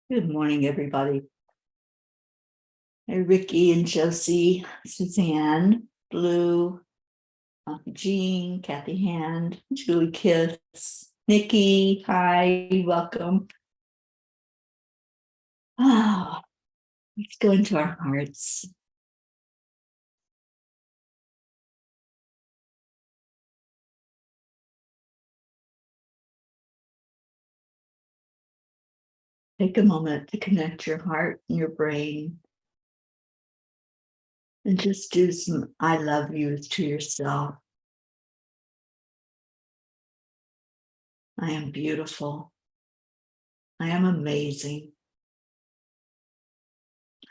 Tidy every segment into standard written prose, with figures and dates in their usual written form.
Good morning, everybody. Hey, Ricky and Josie, Suzanne, Blue, Jean, Kathy Hand, Julie Kiss, Nikki, hi, welcome. Oh, let's go into our hearts. Take a moment to connect your heart and your brain. And just do some I love yous to yourself. I am beautiful. I am amazing.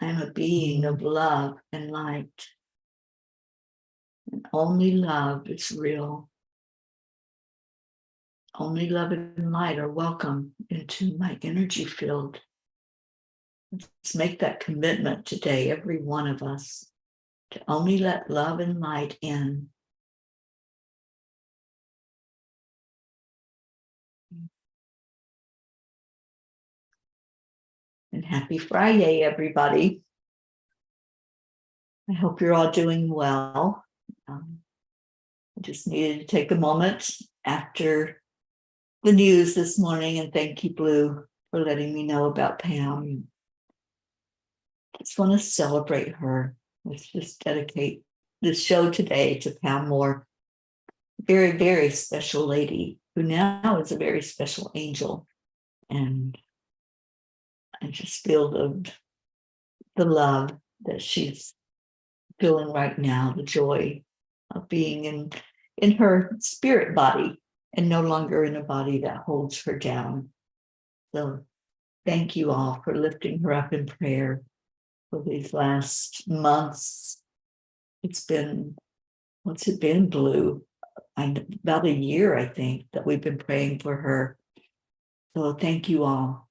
I am a being of love and light. And only love is real. Only love and light are welcome into my energy field. Let's make that commitment today, every one of us, to only let love and light in. And happy FriYay, everybody. I hope you're all doing well. I just needed to take a moment after the news this morning, and thank you, Blue, for letting me know about Pam. Just want to celebrate her. Let's just dedicate this show today to Pam Moore, very, very special lady who now is a very special angel. And I just feel the love that she's feeling right now, the joy of being in her spirit body and no longer in a body that holds her down. So thank you all for lifting her up in prayer for these last months. It's been, what's it been, Blue? About a year, I think, that we've been praying for her. So thank you all.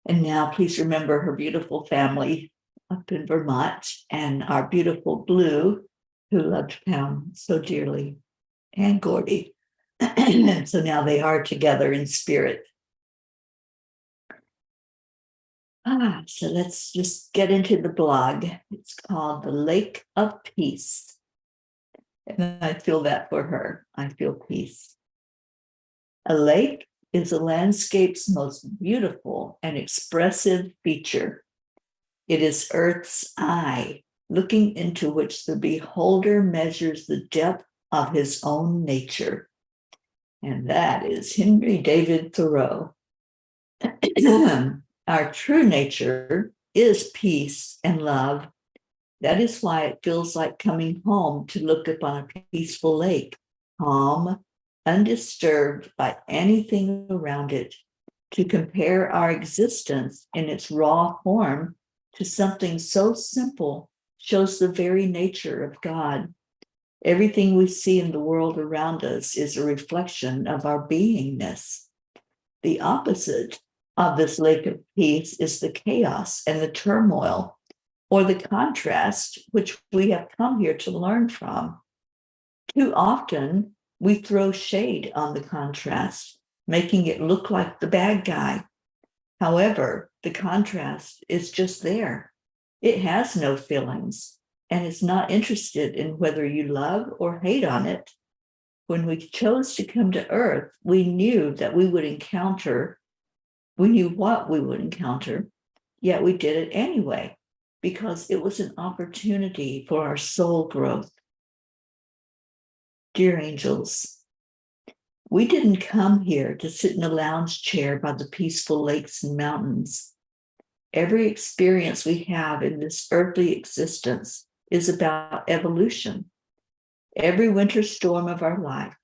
And now please remember her beautiful family up in Vermont and our beautiful Blue, who loved Pam so dearly, and Gordy. So now they are together in spirit. So let's just get into the blog. It's called The Lake of Peace. And I feel that for her. I feel peace. A lake is a landscape's most beautiful and expressive feature. It is Earth's eye, looking into which the beholder measures the depth of his own nature. and that is Henry David Thoreau. Our true nature is peace and love. That is why it feels like coming home to look upon a peaceful lake, calm, undisturbed by anything around it, to compare our existence in its raw form to something so simple shows the very nature of God. Everything we see in the world around us is a reflection of our beingness. The opposite of this lake of peace is the chaos and the turmoil, or the contrast, which we have come here to learn from. Too often, we throw shade on the contrast, making it look like the bad guy. However, the contrast is just there. It has no feelings and is not interested in whether you love or hate on it. When we chose to come to Earth, we knew that we would encounter, we knew what we would encounter, yet we did it anyway, because it was an opportunity for our soul growth. Dear angels, we didn't come here to sit in a lounge chair by the peaceful lakes and mountains. Every experience we have in this earthly existence is about evolution. Every winter storm of our life,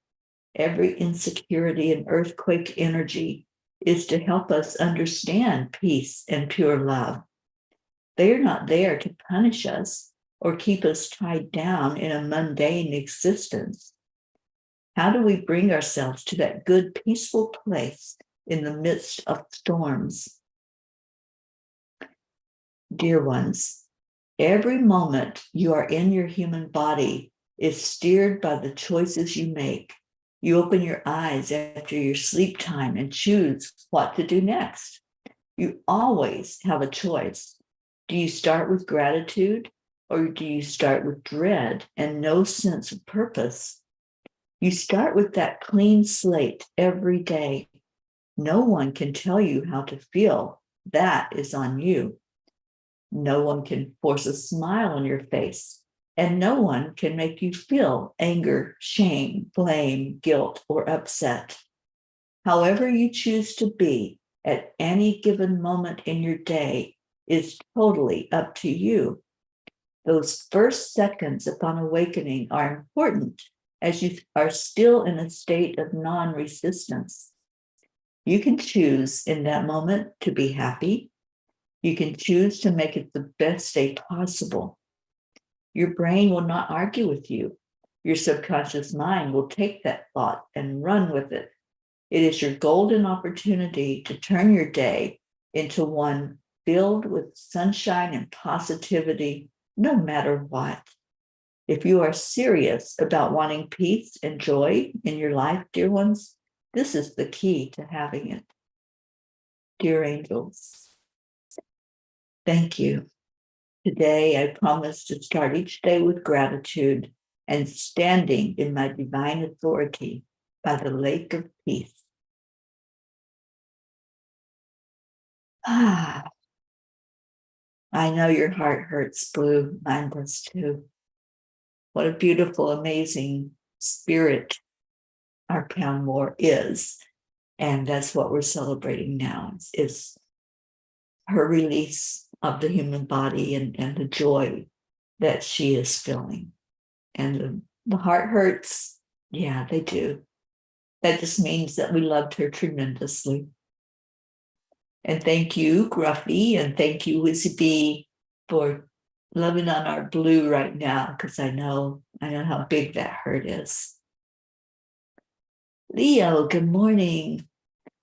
every insecurity and earthquake energy is to help us understand peace and pure love. They are not there to punish us or keep us tied down in a mundane existence. How do we bring ourselves to that good, peaceful place in the midst of storms? Dear ones, every moment you are in your human body is steered by the choices you make. You open your eyes after your sleep time and choose what to do next. You always have a choice. Do you start with gratitude, or do you start with dread and no sense of purpose? You start with that clean slate every day. No one can tell you how to feel. That is on you. No one can force a smile on your face, and no one can make you feel anger, shame, blame, guilt, or upset. However you choose to be at any given moment in your day is totally up to you. Those first seconds upon awakening are important, as you are still in a state of non-resistance. You can choose in that moment to be happy. You can choose to make it the best day possible. Your brain will not argue with you. Your subconscious mind will take that thought and run with it. It is your golden opportunity to turn your day into one filled with sunshine and positivity, no matter what. If you are serious about wanting peace and joy in your life, dear ones, this is the key to having it. Dear angels, thank you. Today, I promise to start each day with gratitude and standing in my divine authority by the lake of peace. I know your heart hurts, Blue. Mine does too. What a beautiful, amazing spirit our Pound More is. And that's what we're celebrating now, is her release of the human body and the joy that she is feeling. And the heart hurts. Yeah, they do. That just means that we loved her tremendously. And thank you, Gruffy, and thank you, Wizzy B, for loving on our Blue right now, because I know how big that hurt is. Leo, good morning.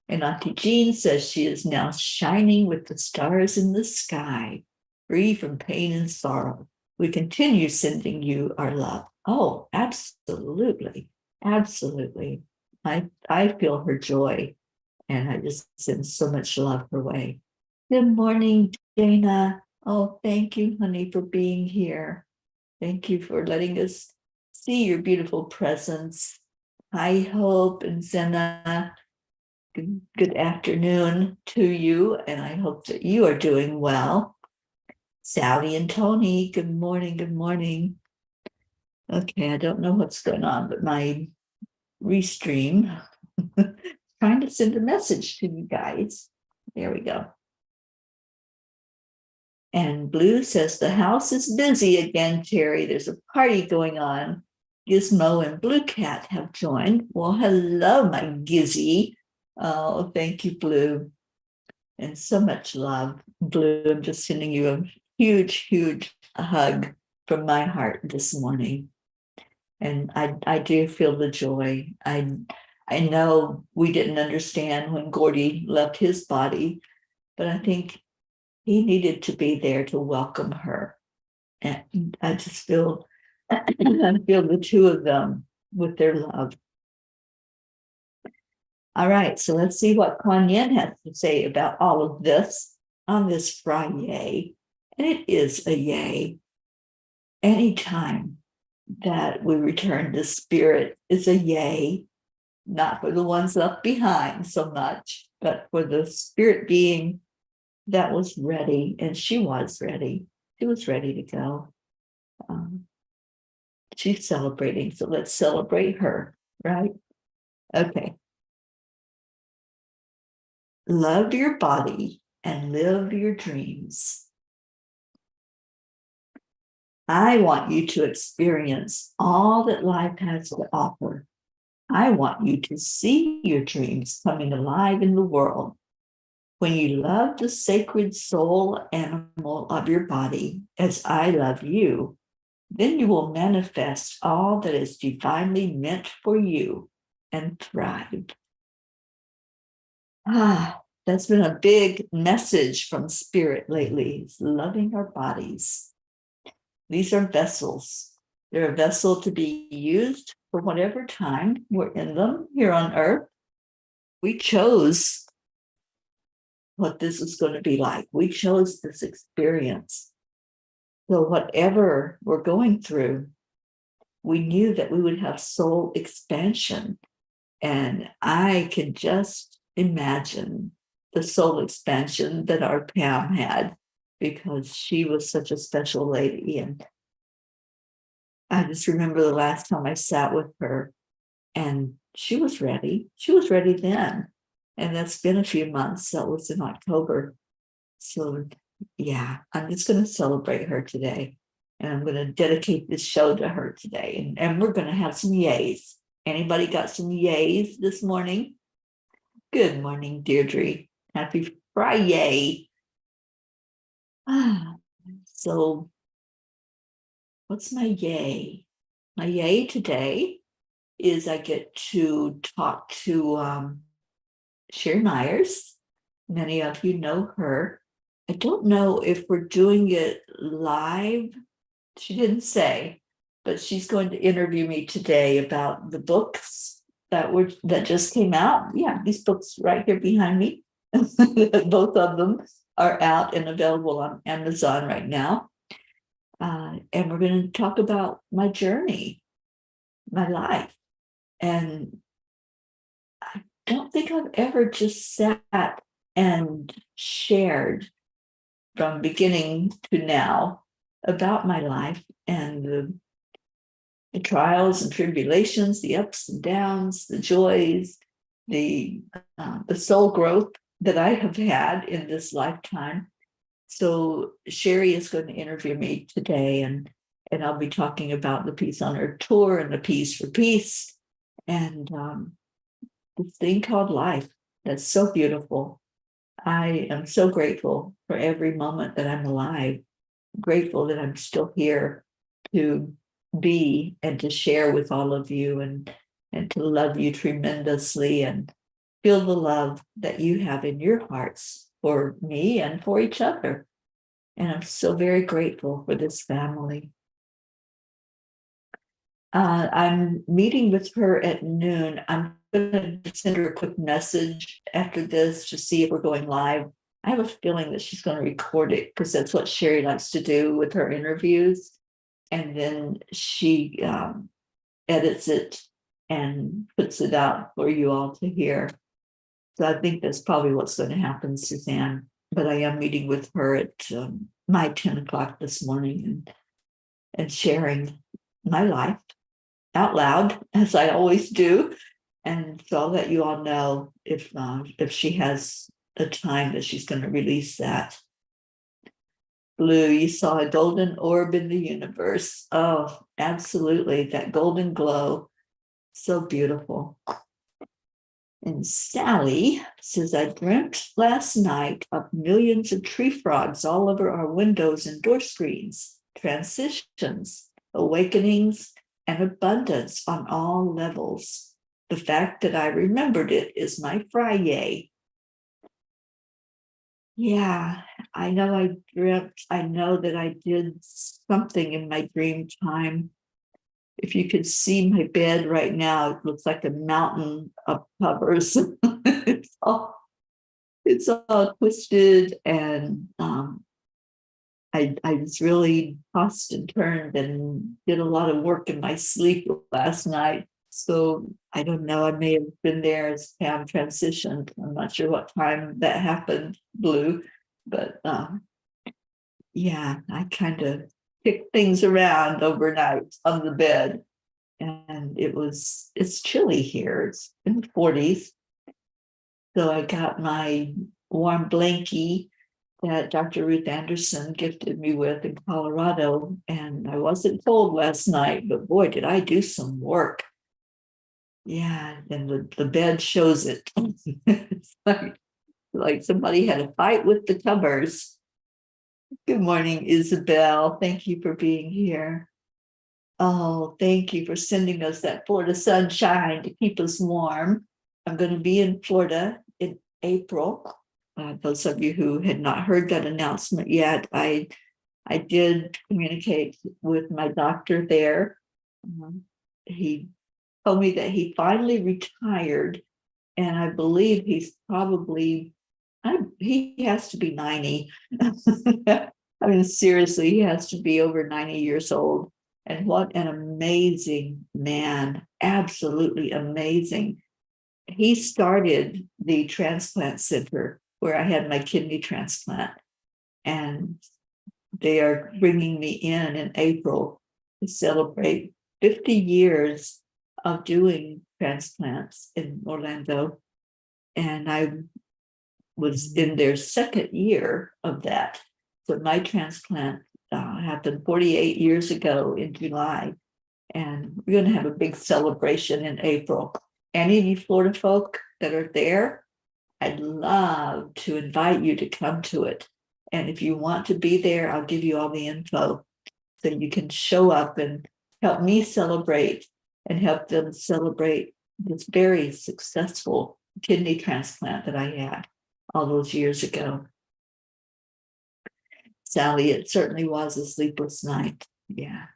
And Auntie Jean says she is now shining with the stars in the sky, free from pain and sorrow. We continue sending you our love. Oh, absolutely. Absolutely. I feel her joy, and I just send so much love her way. Good morning, Dana. Oh, thank you, honey, for being here. Thank you for letting us see your beautiful presence. Hi, Hope and Zena. Good afternoon to you, and I hope that you are doing well. Sally and Tony, good morning, good morning. Okay, I don't know what's going on, but my restream Trying to send a message to you guys. There we go. And Blue says, the house is busy again, Teri. There's a party going on. Gizmo and Blue Cat have joined. Well, hello, my Gizzy. Oh, thank you, Blue. And so much love. Blue, I'm just sending you a huge, huge hug from my heart this morning. And I do feel the joy. I know we didn't understand when Gordy left his body, but I think he needed to be there to welcome her. And I just feel, I feel the two of them with their love. All right, so let's see what Kuan Yin has to say about all of this on this FriYay. And it is a yay. Anytime that we return to spirit is a yay, not for the ones left behind so much, but for the spirit being that was ready, and she was ready. She was ready to go. She's celebrating, so let's celebrate her, right? Okay. Love your body and live your dreams. I want you to experience all that life has to offer. I want you to see your dreams coming alive in the world. When you love the sacred soul animal of your body as I love you, then you will manifest all that is divinely meant for you and thrive. That's been a big message from Spirit lately, is loving our bodies. These are vessels. They're a vessel to be used for whatever time we're in them here on earth. We chose what this is going to be like. We chose this experience. So whatever we're going through, we knew that we would have soul expansion. And I can just imagine the soul expansion that our Pam had, because she was such a special lady. And I just remember the last time I sat with her, and she was ready. She was ready then. And that's been a few months. That was in October. So yeah, I'm just going to celebrate her today. And I'm going to dedicate this show to her today. And we're going to have some yays. Anybody got some yays this morning? Good morning, Deirdre. Happy FriYay. So what's my yay? My yay today is I get to talk to Sherry Myers. Many of you know her. I don't know if we're doing it live. She didn't say, but she's going to interview me today about the books that just came out. Yeah, these books right here behind me. Both of them are out and available on Amazon right now. And we're going to talk about my journey, my life. And I don't think I've ever just sat and shared from beginning to now about my life and the trials and tribulations, the ups and downs, the joys, the soul growth that I have had in this lifetime. So Sherry is going to interview me today, and I'll be talking about the Peace on Earth tour and the Peace for Peace, and this thing called life. That's so beautiful. I am so grateful for every moment that I'm alive, grateful that I'm still here to be and to share with all of you, and to love you tremendously and feel the love that you have in your hearts for me and for each other. And I'm so very grateful for this family. I'm meeting with her at noon. I'm going to send her a quick message after this to see if we're going live. I have a feeling that she's going to record it, because that's what Sherry likes to do with her interviews. And then she edits it and puts it out for you all to hear. So I think that's probably what's going to happen, Suzanne. But I am meeting with her at my 10 o'clock this morning, and sharing my life out loud, as I always do. And so I'll let you all know if she has a time that she's going to release that. Blue, you saw a golden orb in the universe. Oh, absolutely. That golden glow. So beautiful. And Sally says, I dreamt last night of millions of tree frogs all over our windows and door screens, transitions, awakenings, and abundance on all levels. The fact that I remembered it is my FriYay. Yeah, I know I dreamt. I know that I did something in my dream time. If you could see my bed right now, it looks like a mountain of covers. it's all twisted, and I was really tossed and turned and did a lot of work in my sleep last night. So I don't know, I may have been there as Pam transitioned. I'm not sure what time that happened, Blue, but yeah, I kind of kicked things around overnight on the bed. And it's chilly here. It's in the 40s. So I got my warm blankie that Dr. Ruth Anderson gifted me with in Colorado. And I wasn't cold last night, but boy, did I do some work. Yeah, and the bed shows it. It's like somebody had a fight with the covers. Good morning, Isabel. Thank you for being here. Oh, thank you for sending us that Florida sunshine to keep us warm. I'm going to be in Florida in April. Those of you who had not heard that announcement yet, I did communicate with my doctor there. He told me that he finally retired, and I believe he's probably, he has to be 90. I mean, seriously, he has to be over 90 years old. And what an amazing man, absolutely amazing. He started the transplant center where I had my kidney transplant. And they are bringing me in April to celebrate 50 years of doing transplants in Orlando. And I was in their second year of that. So my transplant happened 48 years ago in July. And we're going to have a big celebration in April. Any of you Florida folk that are there, I'd love to invite you to come to it. And if you want to be there, I'll give you all the info so you can show up and help me celebrate and help them celebrate this very successful kidney transplant that I had all those years ago. Sally, it certainly was a sleepless night. Yeah.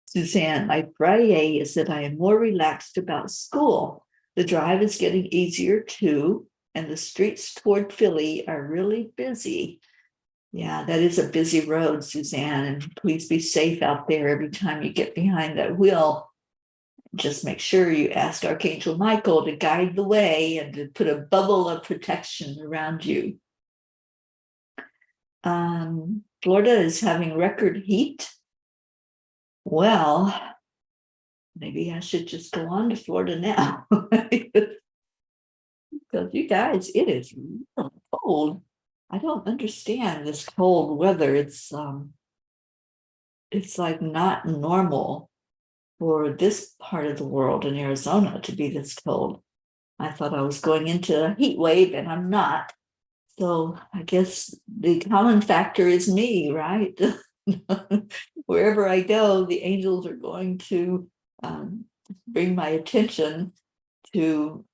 Suzanne, my FriYay is that I am more relaxed about school. The drive is getting easier too, and the streets toward Philly are really busy. Yeah, that is a busy road, Suzanne, and please be safe out there every time you get behind that wheel. Just make sure you ask Archangel Michael to guide the way and to put a bubble of protection around you. Florida is having record heat. Well, maybe I should just go on to Florida now. Because you guys, it is really cold. I don't understand this cold weather. It's like not normal for this part of the world in Arizona to be this cold. I thought I was going into a heat wave, and I'm not. So I guess the common factor is me, right? Wherever I go, the angels are going to bring my attention to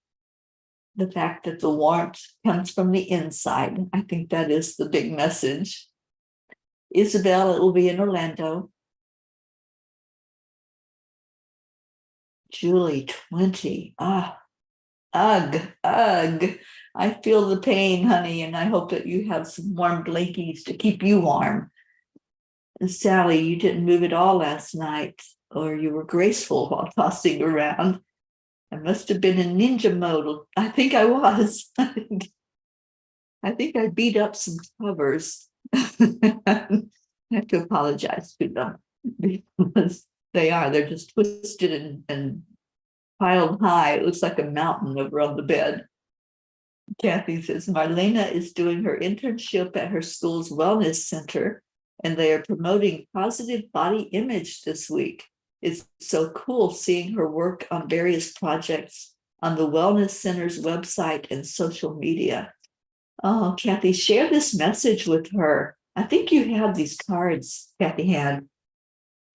the fact that the warmth comes from the inside. I think that is the big message. Isabel, it will be in Orlando. Julie, 20. Ugh. I feel the pain, honey, and I hope that you have some warm blankies to keep you warm. And Sally, you didn't move at all last night, or you were graceful while tossing around. I must have been in ninja mode. I think I was. I think I beat up some covers. I have to apologize to them because they're just twisted and piled high. It looks like a mountain over on the bed. Kathy says, Marlena is doing her internship at her school's wellness center, and they are promoting positive body image this week. It's so cool seeing her work on various projects on the wellness center's website and social media. Oh, Kathy, share this message with her. I think you have these cards Kathy had.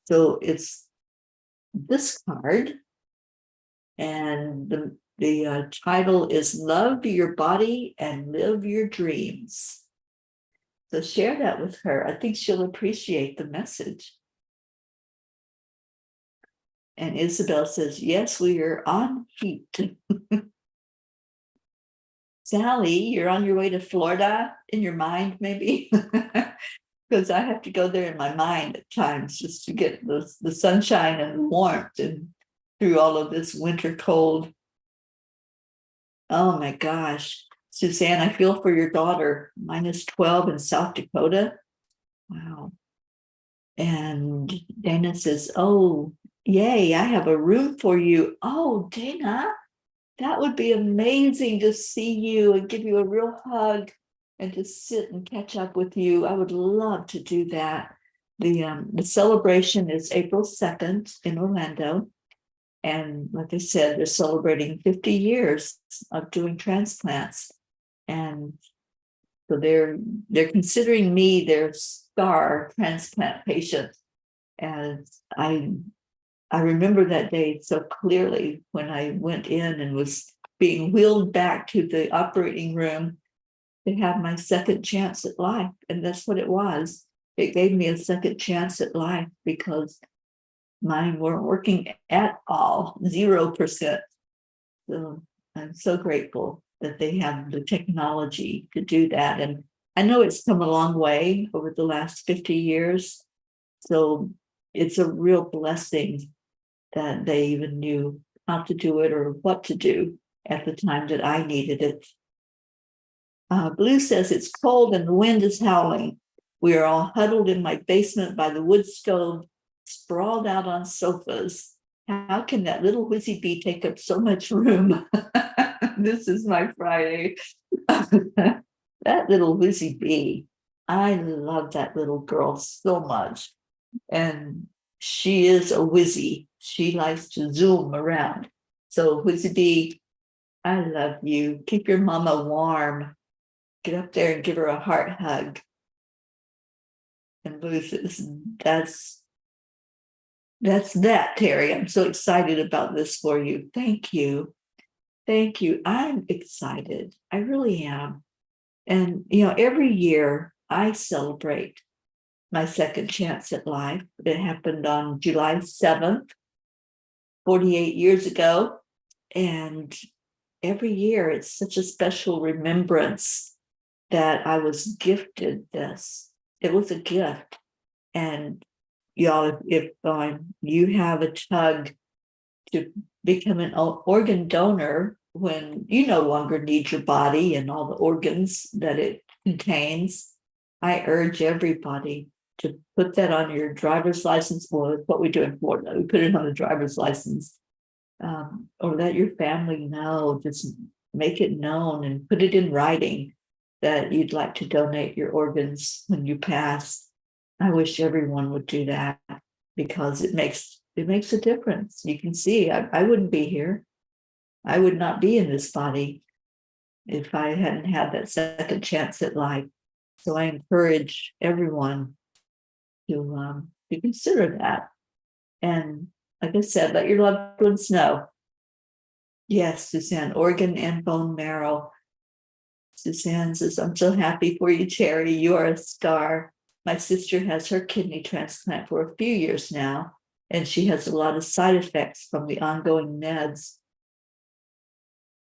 So it's this card, and the title is Love Your Body and Live Your Dreams. So share that with her. I think she'll appreciate the message. And Isabel says, yes, we are on heat. Sally, you're on your way to Florida in your mind, maybe? Because I have to go there in my mind at times just to get the sunshine and the warmth and through all of this winter cold. Oh my gosh. Suzanne, I feel for your daughter, -12 in South Dakota. Wow. And Dana says, oh, yay, I have a room for you. Oh, Dana, that would be amazing to see you and give you a real hug and to sit and catch up with you. I would love to do that. The celebration is April 2nd in Orlando. And like I said, they're celebrating 50 years of doing transplants. And so they're considering me their star transplant patient. And I remember that day so clearly when I went in and was being wheeled back to the operating room to have my second chance at life. And that's what it was. It gave me a second chance at life because mine weren't working at all, 0%. So I'm so grateful that they have the technology to do that. And I know it's come a long way over the last 50 years. So it's a real blessing that they even knew how to do it or what to do at the time that I needed it. Blue says it's cold and the wind is howling. We are all huddled in my basement by the wood stove, sprawled out on sofas. How can that little whizzy bee take up so much room? This is my Friday. That little whizzy bee. I love that little girl so much. And she is a whizzy. She likes to zoom around. So whizzy bee, I love you. Keep your mama warm. Get up there and give her a heart hug. And Blue says, that's that, Teri. I'm so excited about this for you. Thank you. Thank you. I'm excited. I really am. And, every year I celebrate my second chance at life. It happened on July 7th, 48 years ago. And every year it's such a special remembrance that I was gifted this. It was a gift. And y'all, if you have a tug to become an organ donor when you no longer need your body and all the organs that it contains, I urge everybody to put that on your driver's license. Well, what we do in Florida, we put it on the driver's license, or let your family know. Just make it known and put it in writing that you'd like to donate your organs when you pass. I wish everyone would do that because it makes a difference. You can see I wouldn't be here. I would not be in this body if I hadn't had that second chance at life. So I encourage everyone to consider that. And like I said, let your loved ones know. Yes, Suzanne, organ and bone marrow. Suzanne says, I'm so happy for you, Teri. You are a star. My sister has her kidney transplant for a few years now, and she has a lot of side effects from the ongoing meds.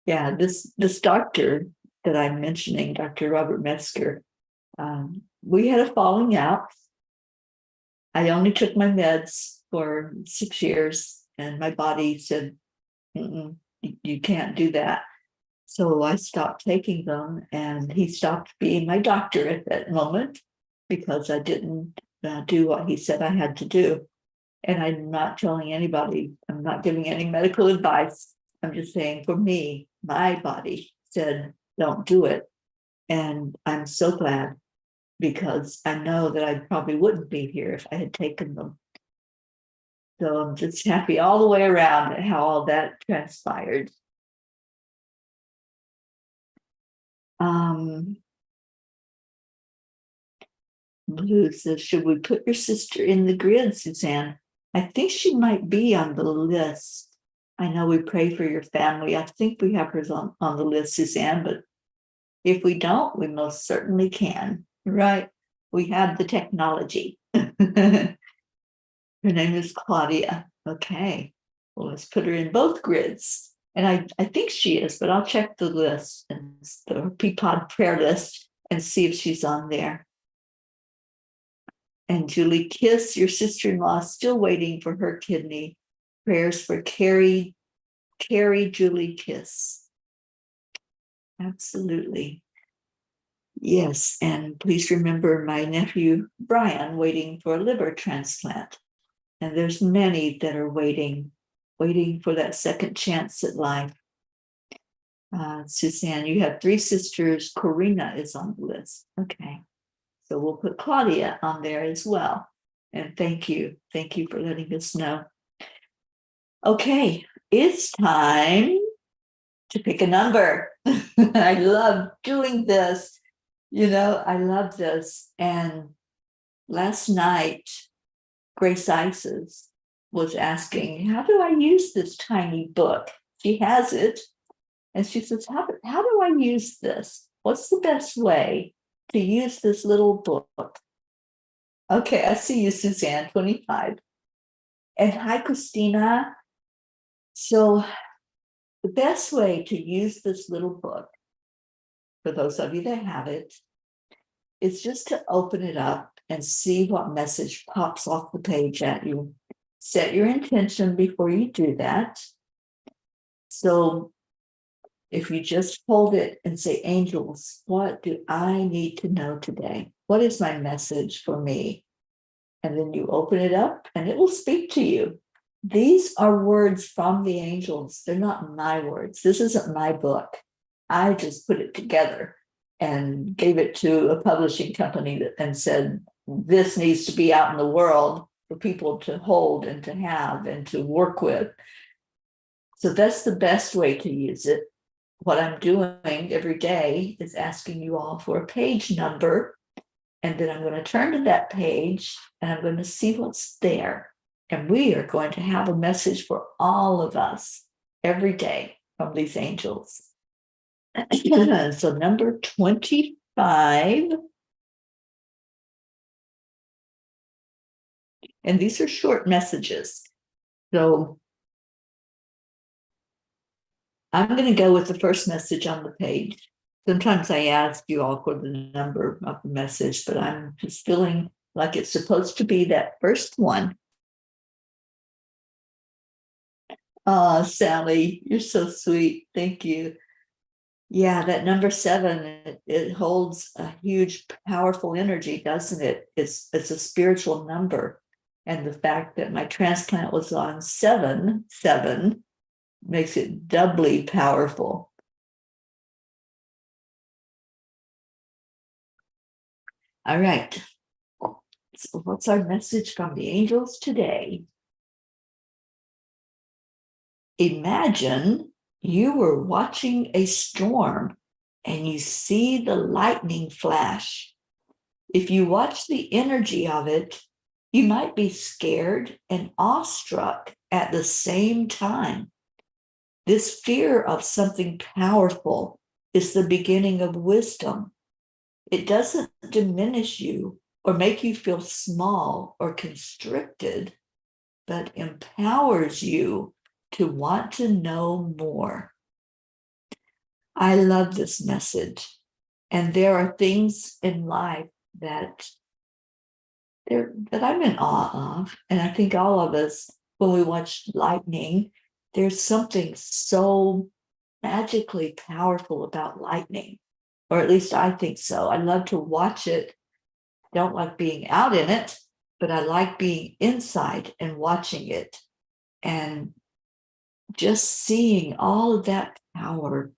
Yeah, this doctor that I'm mentioning, Dr. Robert Metzger, we had a falling out. I only took my meds for 6 years, and my body said, you can't do that. So I stopped taking them, and he stopped being my doctor at that moment because I didn't do what he said I had to do. And I'm not telling anybody, I'm not giving any medical advice. I'm just saying, for me, my body said, don't do it. And I'm so glad, because I know that I probably wouldn't be here if I had taken them. So I'm just happy all the way around at how all that transpired. Blue says, should we put your sister in the grid, Suzanne? I think she might be on the list. I know we pray for your family. I think we have her on the list, Suzanne, but if we don't, we most certainly can, right? We have the technology. Her name is Claudia. Okay, well, let's put her in both grids. And I think she is, but I'll check the list, and the Peapod prayer list, and see if she's on there. And Julie Kiss, your sister-in-law, still waiting for her kidney. Prayers for Carrie Julie Kiss. Absolutely. Yes, and please remember my nephew Brian, waiting for a liver transplant. And there's many that are waiting for that second chance at life. Suzanne, you have 3 sisters. Corina is on the list. Okay, so we'll put Claudia on there as well. And thank you for letting us know. Okay, it's time to pick a number. I love doing this. I love this. And last night, Grace Isis was asking, how do I use this tiny book? She has it. And she says, how do I use this? What's the best way to use this little book? Okay, I see you, Suzanne, 25. And hi, Christina. So the best way to use this little book, for those of you that have it, is just to open it up and see what message pops off the page at you. Set your intention before you do that. So if you just hold it and say, angels, what do I need to know today? What is my message for me? And then you open it up and it will speak to you. These are words from the angels. They're not my words. This isn't my book. I just put it together and gave it to a publishing company and said, this needs to be out in the world for people to hold and to have and to work with. So that's the best way to use it. What I'm doing every day is asking you all for a page number, and then I'm going to turn to that page and I'm going to see what's there. And we are going to have a message for all of us every day from these angels. So number 25. And these are short messages. So I'm going to go with the first message on the page. Sometimes I ask you all for the number of the message, but I'm just feeling like it's supposed to be that first one. Oh, Sally, you're so sweet. Thank you. Yeah, that number 7, it holds a huge, powerful energy, doesn't it? It's a spiritual number. And the fact that my transplant was on 7/7 makes it doubly powerful. All right. So what's our message from the angels today? Imagine you were watching a storm and you see the lightning flash. If you watch the energy of it, you might be scared and awestruck at the same time. This fear of something powerful is the beginning of wisdom. It doesn't diminish you or make you feel small or constricted, but empowers you to want to know more. I love this message. And there are things in life that I'm in awe of. And I think all of us, when we watch lightning, there's something so magically powerful about lightning, or at least I think so. I love to watch it. I don't like being out in it, but I like being inside and watching it. And just seeing all of that power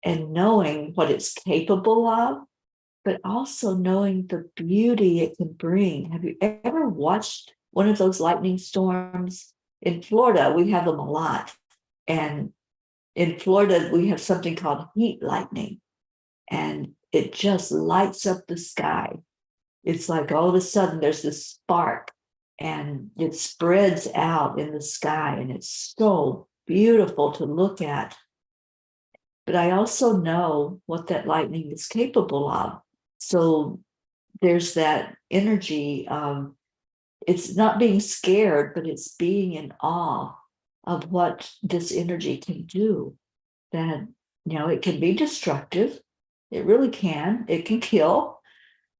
and knowing what it's capable of, but also knowing the beauty it can bring. Have you ever watched one of those lightning storms? In Florida, we have them a lot. And in Florida, we have something called heat lightning, and it just lights up the sky. It's like all of a sudden there's this spark and it spreads out in the sky, and it's so beautiful to look at. But I also know what that lightning is capable of. So there's that energy of, it's not being scared, but it's being in awe of what this energy can do. That, it can be destructive. It really can. It can kill.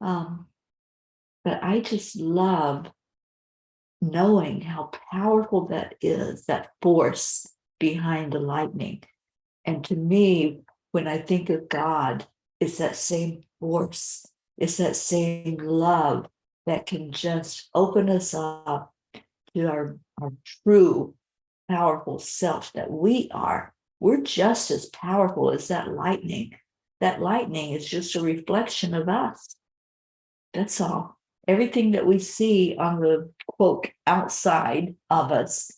But I just love knowing how powerful that is, that force behind the lightning. And to me, when I think of God, it's that same force, it's that same love that can just open us up to our true powerful self that we are. We're just as powerful as that lightning. That lightning is just a reflection of us. That's all. Everything that we see on the quote outside of us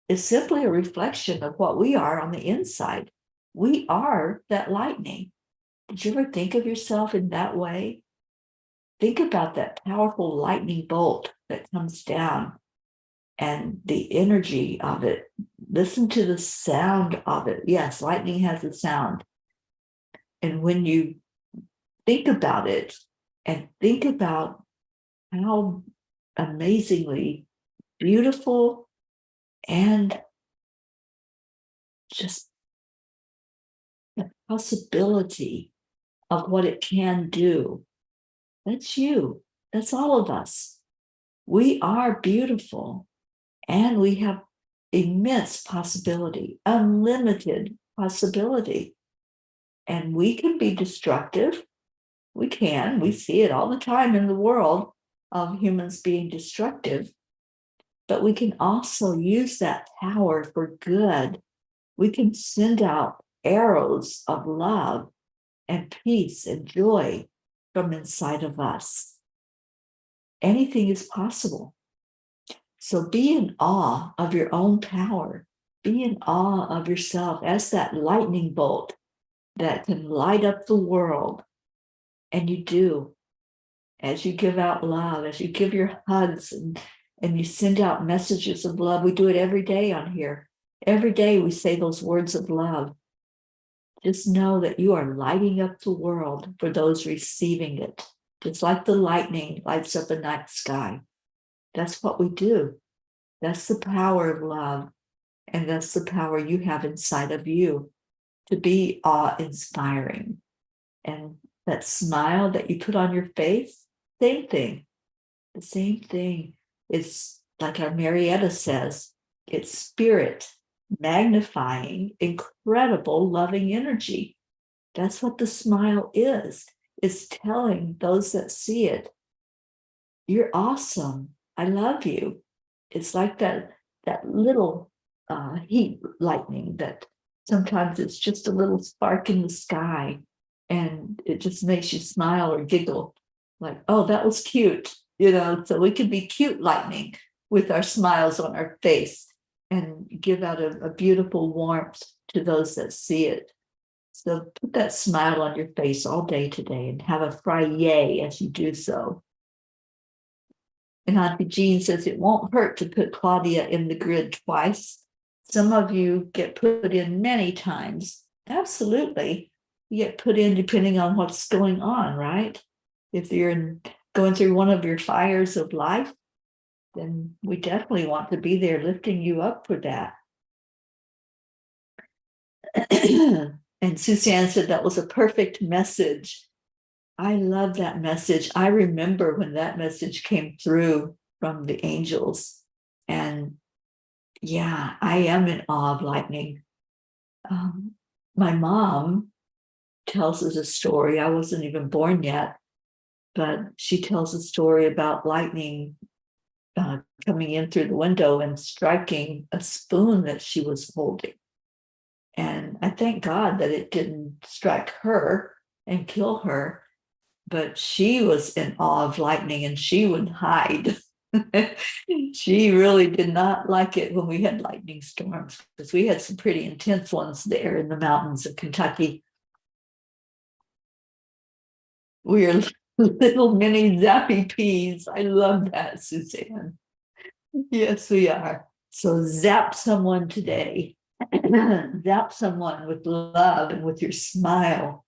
is simply a reflection of what we are on the inside. We are that lightning. Did you ever think of yourself in that way? Think about that powerful lightning bolt that comes down and the energy of it. Listen to the sound of it. Yes, lightning has a sound. And when you think about it and think about how amazingly beautiful and just the possibility of what it can do, that's you. That's all of us. We are beautiful, and we have immense possibility, unlimited possibility. And we can be destructive. We see it all the time in the world of humans being destructive, but we can also use that power for good. We can send out arrows of love and peace and joy from inside of us. Anything is possible. So be in awe of your own power. Be in awe of yourself as that lightning bolt that can light up the world. And you do. As you give out love, as you give your hugs and you send out messages of love. We do it every day on here. Every day we say those words of love. Just know that you are lighting up the world for those receiving it. Just like the lightning lights up the night sky. That's what we do. That's the power of love. And that's the power you have inside of you to be awe-inspiring. And that smile that you put on your face, same thing. The same thing. It's like our Marietta says, it's spirit magnifying, incredible, loving energy. That's what the smile is. It's telling those that see it, you're awesome. I love you. It's like that little heat lightning that sometimes it's just a little spark in the sky and it just makes you smile or giggle like, oh, that was cute. So we can be cute lightning with our smiles on our face and give out a beautiful warmth to those that see it. So put that smile on your face all day today and have a FriYay as you do so. And Auntie Jean says it won't hurt to put Claudia in the grid twice. Some of you get put in many times. Absolutely. You get put in depending on what's going on, right? If you're going through one of your fires of life, then we definitely want to be there lifting you up for that. And Suzanne said that was a perfect message. I love that message. I remember when that message came through from the angels. And yeah, I am in awe of lightning. My mom tells us a story. I wasn't even born yet, but she tells a story about lightning coming in through the window and striking a spoon that she was holding. And I thank God that it didn't strike her and kill her, but she was in awe of lightning and she would hide. She really did not like it when we had lightning storms, because we had some pretty intense ones there in the mountains of Kentucky. We are little mini zappy peas. I love that, Suzanne. Yes, we are. So zap someone today. Zap someone with love and with your smile.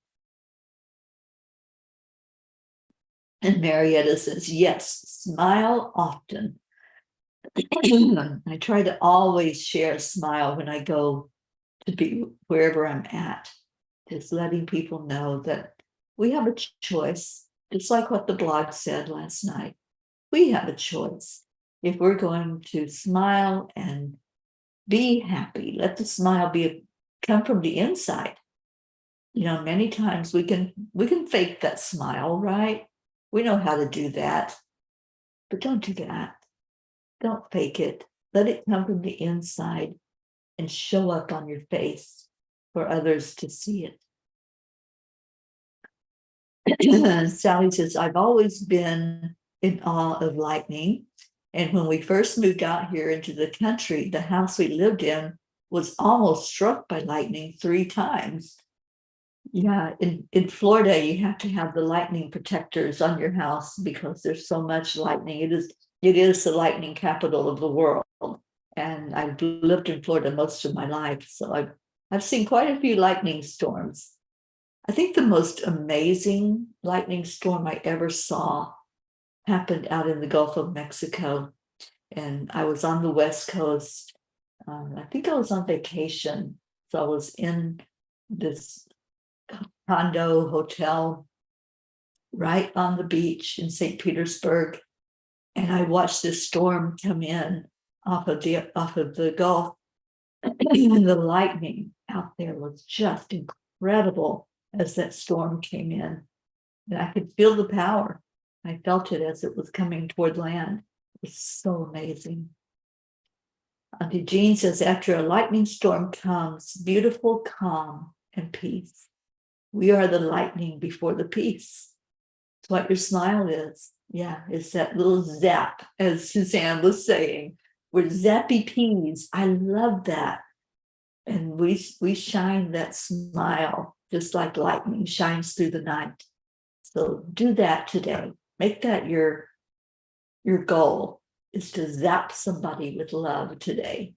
And Marietta says, yes, smile often. I try to always share a smile when I go to be wherever I'm at, just letting people know that we have a choice, just like what the blog said last night. We have a choice. If we're going to smile and be happy, let the smile come from the inside. You know, many times we can fake that smile, right? We know how to do that, but don't do that. Don't fake it. Let it come from the inside and show up on your face for others to see it. Sally says, I've always been in awe of lightning. And when we first moved out here into the country, the house we lived in was almost struck by lightning 3 times. Yeah, in Florida, you have to have the lightning protectors on your house because there's so much lightning. It is the lightning capital of the world. And I've lived in Florida most of my life, so I've seen quite a few lightning storms. I think the most amazing lightning storm I ever saw happened out in the Gulf of Mexico. And I was on the West Coast. I think I was on vacation. So I was in this condo hotel right on the beach in St. Petersburg. And I watched this storm come in off of the Gulf. And the lightning out there was just incredible as that storm came in. And I could feel the power. I felt it as it was coming toward land. It was so amazing. Auntie Jean says, after a lightning storm comes beautiful calm and peace. We are the lightning before the peace. It's what your smile is. Yeah, it's that little zap, as Suzanne was saying. We're zappy peas. I love that. And we shine that smile just like lightning shines through the night. So do that today. Make that your goal, is to zap somebody with love today.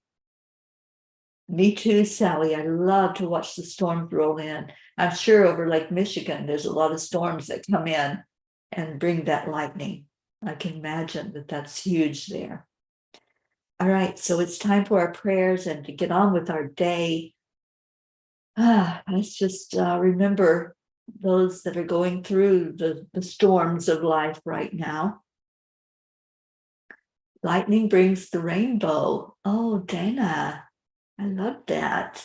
Me too, Sally. I love to watch the storms roll in. I'm sure over Lake Michigan, there's a lot of storms that come in and bring that lightning. I can imagine that that's huge there. All right, so it's time for our prayers and to get on with our day. Let's just remember those that are going through the storms of life right now. Lightning brings the rainbow. Oh, Dana, I love that.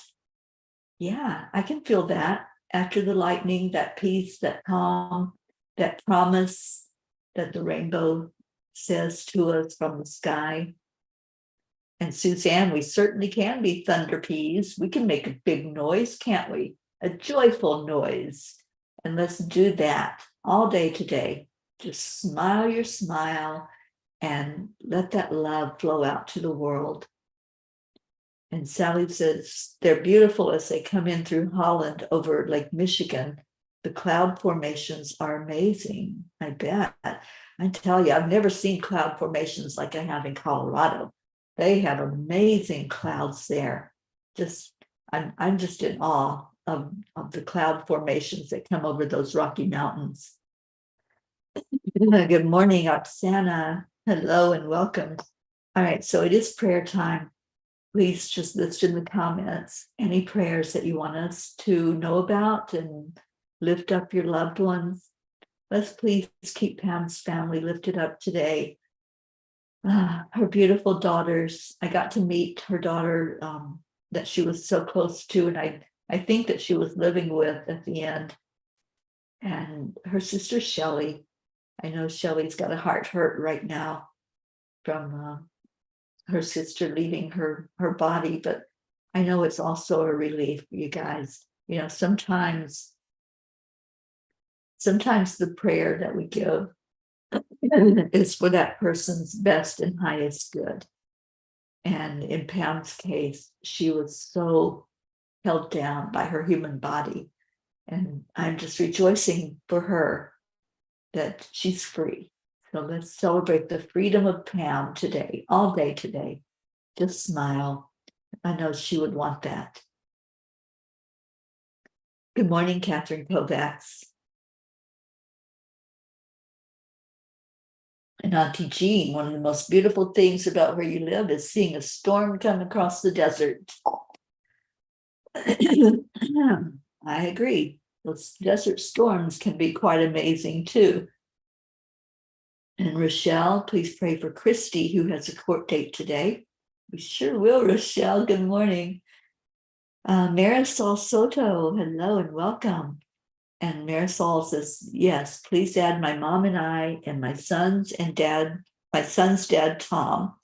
Yeah, I can feel that. After the lightning, that peace, that calm, that promise that the rainbow says to us from the sky. And Suzanne, we certainly can be thunder peas. We can make a big noise, can't we? A joyful noise. And let's do that all day today. Just smile your smile and let that love flow out to the world. And Sally says, they're beautiful as they come in through Holland over Lake Michigan. The cloud formations are amazing. I bet. I tell you, I've never seen cloud formations like I have in Colorado. They have amazing clouds there. I'm just in awe of the cloud formations that come over those Rocky Mountains. Good morning, Oksana. Hello and welcome. All right, so it is prayer time. Please just list in the comments any prayers that you want us to know about and lift up your loved ones. Let's please keep Pam's family lifted up today. Her beautiful daughters. I got to meet her daughter that she was so close to, and I think that she was living with at the end. And her sister Shelly. I know Shelly's got a heart hurt right now from her sister leaving her body, but I know it's also a relief for you guys. You know, sometimes the prayer that we give is for that person's best and highest good. And in Pam's case, she was so held down by her human body. And I'm just rejoicing for her that she's free. So let's celebrate the freedom of Pam today, all day today. Just smile. I know she would want that. Good morning, Catherine Kovacs. And Auntie Jean, one of the most beautiful things about where you live is seeing a storm come across the desert. I agree. Those desert storms can be quite amazing too. And Rochelle, please pray for Christy, who has a court date today. We sure will, Rochelle. Good morning. Marisol Soto, hello and welcome. And Marisol says, yes, please add my mom and I and my son's dad, Tom.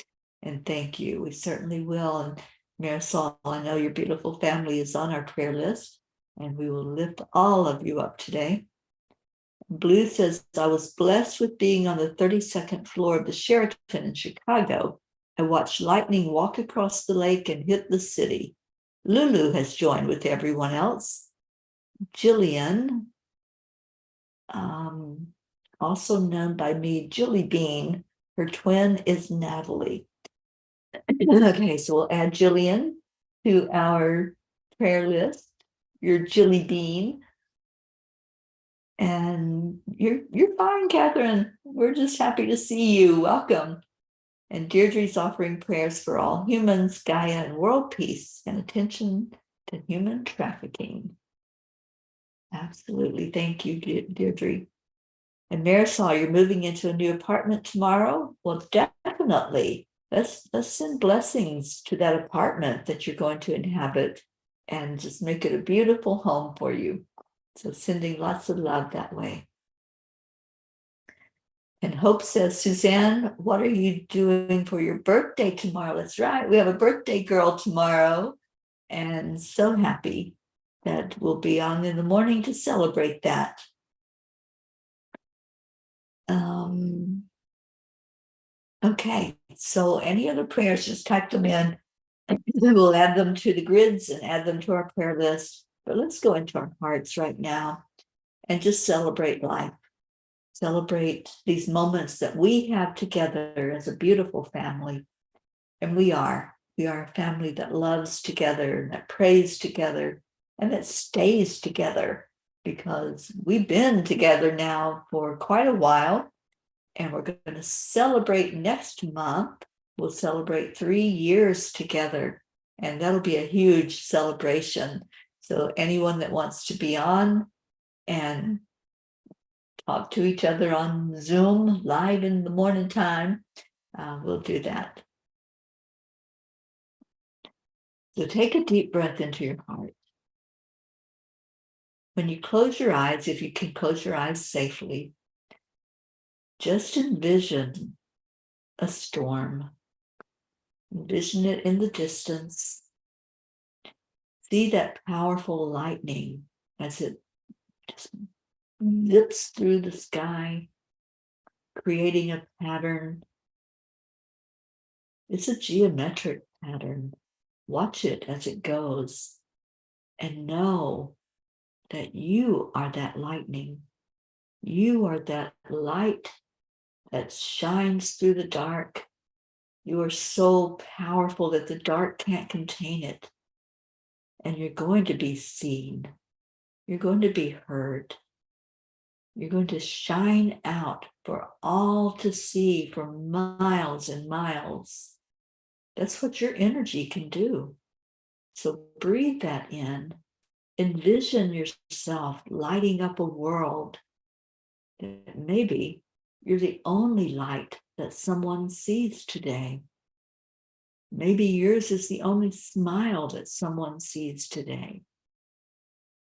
And thank you. We certainly will. And Marisol, I know your beautiful family is on our prayer list, and we will lift all of you up today. Blue says, I was blessed with being on the 32nd floor of the Sheraton in Chicago. I watched lightning walk across the lake and hit the city. Lulu has joined with everyone else. Jillian, also known by me, Jilly Bean. Her twin is Natalie. Okay, so we'll add Jillian to our prayer list. You're Jilly Bean. And you're fine, Catherine. We're just happy to see you. Welcome. And Deirdre's offering prayers for all humans, Gaia, and world peace, and attention to human trafficking. Absolutely. Thank you, Deirdre. And Marisol, you're moving into a new apartment tomorrow? Well, definitely. Let's send blessings to that apartment that you're going to inhabit and just make it a beautiful home for you. So sending lots of love that way. And Hope says, Suzanne, what are you doing for your birthday tomorrow? That's right. We have a birthday girl tomorrow. And so happy that we'll be on in the morning to celebrate that. Okay, so any other prayers, just type them in. We'll add them to the grids and add them to our prayer list. But let's go into our hearts right now and just celebrate life. Celebrate these moments that we have together as a beautiful family. And we are a family that loves together, that prays together, and that stays together, because we've been together now for quite a while. And we're going to celebrate next month. We'll celebrate 3 years together, and that'll be a huge celebration. So anyone that wants to be on and talk to each other on Zoom live in the morning time, we'll do that. So take a deep breath into your heart. When you close your eyes, if you can close your eyes safely, just envision a storm. Envision it in the distance. See that powerful lightning as it just zips through the sky, creating a pattern. It's a geometric pattern. Watch it as it goes and know that you are that lightning. You are that light that shines through the dark. You are so powerful that the dark can't contain it. And you're going to be seen. You're going to be heard. You're going to shine out for all to see for miles and miles. That's what your energy can do. So breathe that in. Envision yourself lighting up a world that maybe you're the only light that someone sees today. Maybe yours is the only smile that someone sees today.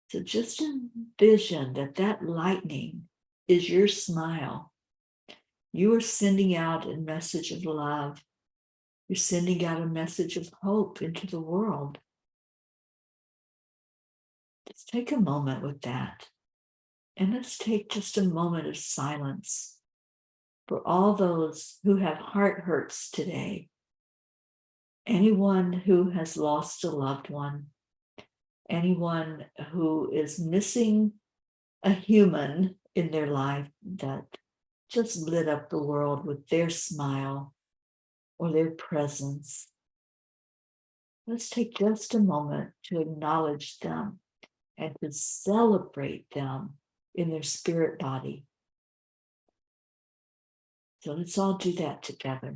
So just envision that lightning is your smile. You are sending out a message of love. You're sending out a message of hope into the world. Just take a moment with that. And let's take just a moment of silence for all those who have heart hurts today. Anyone who has lost a loved one, anyone who is missing a human in their life that just lit up the world with their smile or their presence. Let's take just a moment to acknowledge them and to celebrate them in their spirit body. So let's all do that together.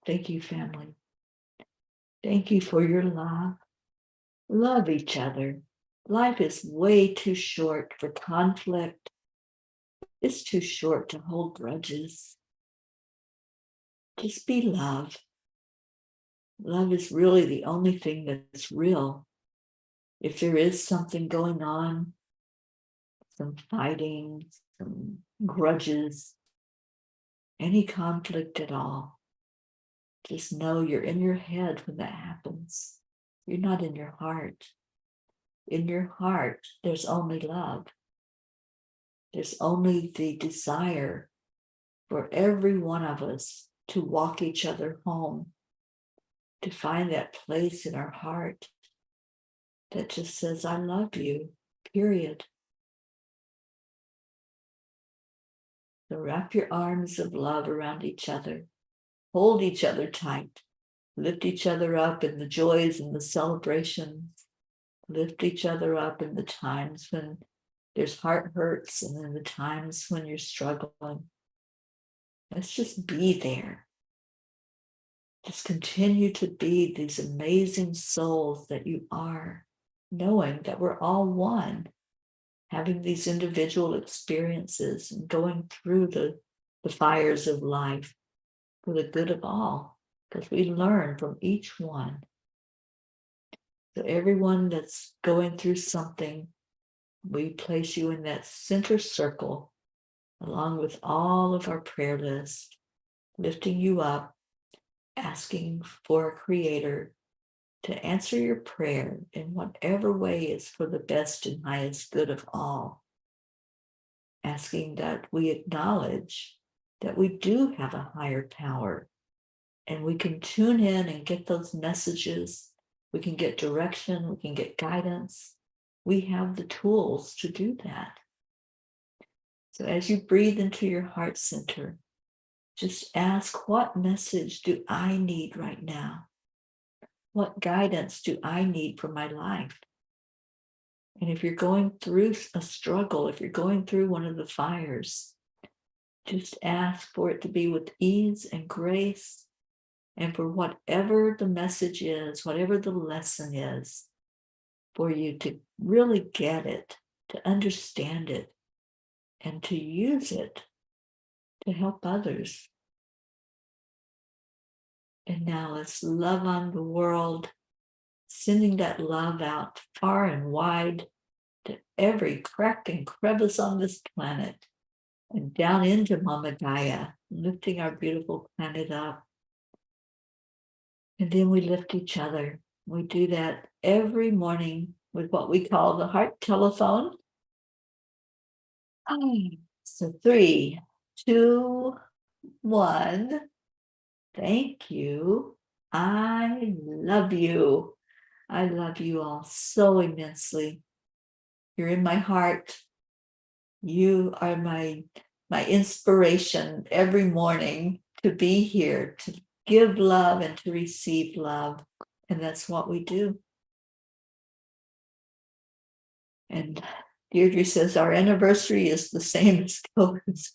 Thank you, family. Thank you for your love. Love each other. Life is way too short for conflict. It's too short to hold grudges. Just be love. Love is really the only thing that's real. If there is something going on, some fighting, some grudges, any conflict at all, just know you're in your head when that happens. You're not in your heart. In your heart, there's only love. There's only the desire for every one of us to walk each other home, to find that place in our heart that just says, I love you, period. So wrap your arms of love around each other, hold each other tight, lift each other up in the joys and the celebrations, lift each other up in the times when there's heart hurts and in the times when you're struggling. Let's just be there. Just continue to be these amazing souls that you are, knowing that we're all one, having these individual experiences and going through the fires of life for the good of all, because we learn from each one. So everyone that's going through something, we place you in that center circle, along with all of our prayer list, lifting you up, asking for a creator to answer your prayer in whatever way is for the best and highest good of all. Asking that we acknowledge that we do have a higher power and we can tune in and get those messages. We can get direction, we can get guidance. We have the tools to do that. So as you breathe into your heart center, just ask, what message do I need right now? What guidance do I need for my life? And if you're going through a struggle, if you're going through one of the fires, just ask for it to be with ease and grace, and for whatever the message is, whatever the lesson is, for you to really get it, to understand it, and to use it to help others. And now let's love on the world, sending that love out far and wide to every crack and crevice on this planet, and down into Mother Gaia, lifting our beautiful planet up. And then we lift each other. We do that every morning with what we call the heart telephone. So 3, 2, 1. Thank you. I love you. I love you all so immensely. You're in my heart. You are my inspiration every morning to be here, to give love and to receive love. And that's what we do. And Deirdre says our anniversary is the same as Cohen's.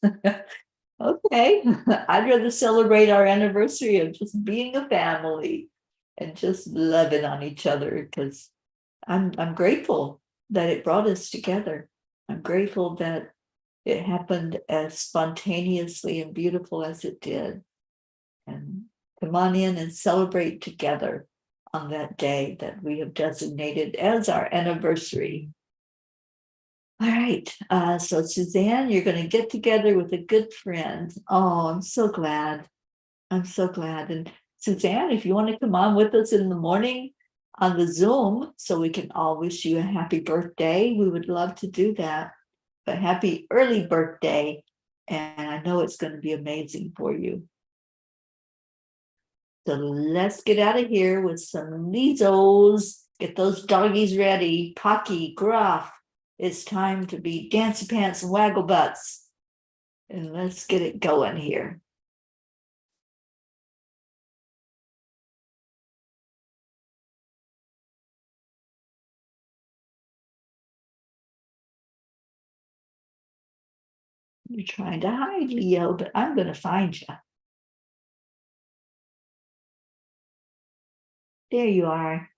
Okay, I'd rather celebrate our anniversary of just being a family. and just loving on each other, because I'm grateful that it brought us together. I'm grateful that it happened as spontaneously and beautiful as it did. And come on in and celebrate together on that day that we have designated as our anniversary. All right, so Suzanne, you're going to get together with a good friend. Oh, I'm so glad. I'm so glad. And Suzanne, if you want to come on with us in the morning on the Zoom so we can all wish you a happy birthday, we would love to do that. But happy early birthday. And I know it's going to be amazing for you. So let's get out of here with some Lizos. Get those doggies ready. Pocky, Gruff. It's time to be dancy pants and waggle butts. And let's get it going here. You're trying to hide, Leo, but I'm going to find you. There you are.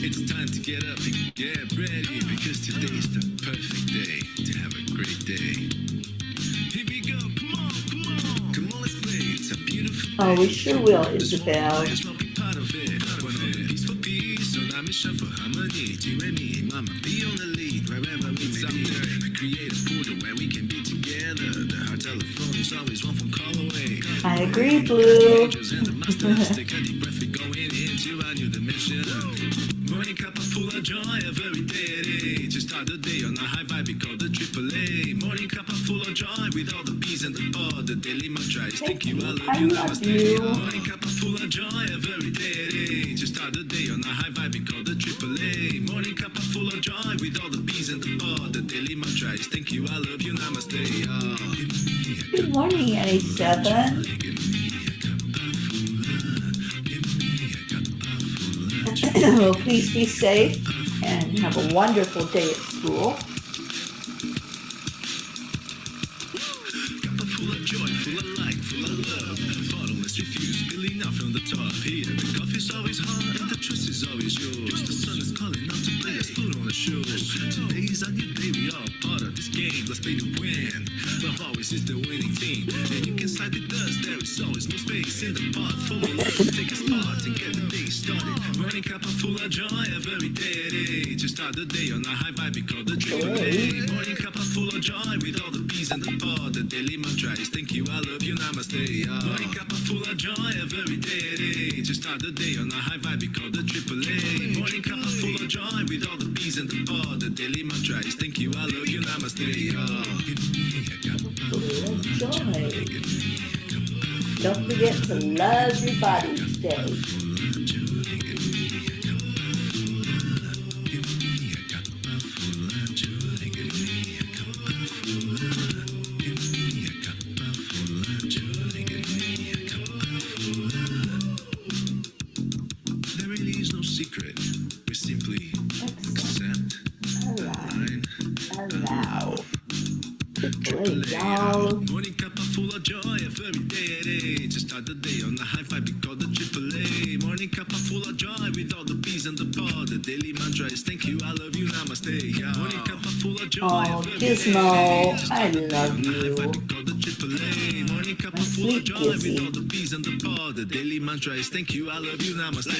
It's time to get up and get ready, because today is the perfect day to have a great day. Here we go, come on, come on. Come on, let's play. It's a beautiful day. Oh, we sure will, Isabel. Just won't be part of it. One of it. Peace for peace, so let me shine for harmony. You and me, mama, be on the lead wherever we may be. We create a portal where we can be together. The heart telephone is always one phone call away. I agree, Blue. Take a deep breath, we're going into a new dimension. Morning cup of full of joy, every day. To start the day on a high vibe, we call the AAA. Morning cup of full of joy, with all the bees and the pod. The daily mantra is thank you, I love you, namaste. Morning cup of full of joy, every day. To start the day on a high vibe, we call the AAA. Morning cup of full of joy, with all the bees and the pod. The daily mantra is thank you, I love you, namaste. Oh. Good morning, Annie7. Well, please be safe and have a wonderful day at school. Cup full of joy, full of light, full of love. Bottomless refuse, spilling out from the top here. The coffee's always hot and the trust is always yours. The sun is calling out to play, let's put on a show. Today's a new day, we are part of this game. Let's play to win. Love always is the winning team. And you can side with us, there is always no space in the pot. Full of love, take a spot and get the day started. Morning cup full of joy, every day. To start the day on a high vibe, we call the AAA. Morning cup full of joy, with all the bees and the pod. The daily mantra is thank you, I love you, namaste. Morning cup full of joy, every day. To start the day on a high vibe, we call the AAA. Morning cup full of joy, with all the bees and the pod. The daily mantra is thank you, I love you, namaste. Joy. Don't forget to love your body today. There really is no secret. We simply accept, Allow. Good y'all. morning cup full of joy, every day. To start the day on the high vibe, we call the AAA. Morning cup full of joy, with all the bees and the pod. The daily mantra is thank you, I love you, namaste. Morning cup full of joy, Oh, every day. Gizmo, I love On the high vibe, we you. call the AAA. Morning cup My full of sweet joy, Gizzy. with all the bees and the pod. The daily mantra is thank you, I love you, namaste.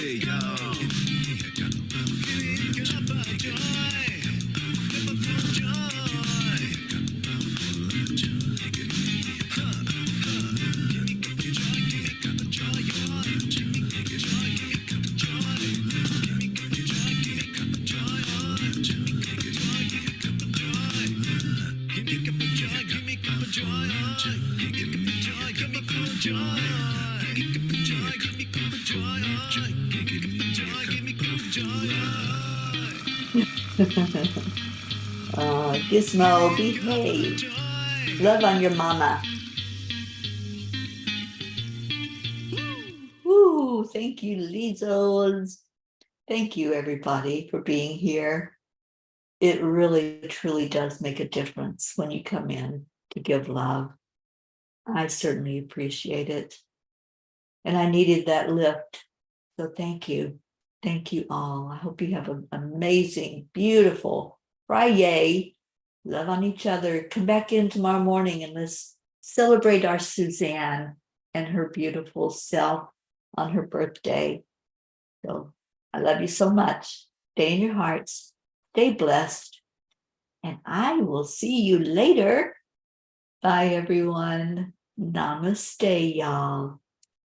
Gizmo, behave. Love on your mama. Woo, thank you, Lizos. Thank you, everybody, for being here. it really truly does make a difference when you come in to give love. I certainly appreciate it. And I needed that lift. So thank you. Thank you all. I hope you have an amazing, beautiful FriYay. Love on each other. Come back in tomorrow morning and let's celebrate our Suzanne and her beautiful self on her birthday. So I love you so much. Stay in your hearts. Stay blessed. And I will see you later. Bye, everyone. Namaste, y'all.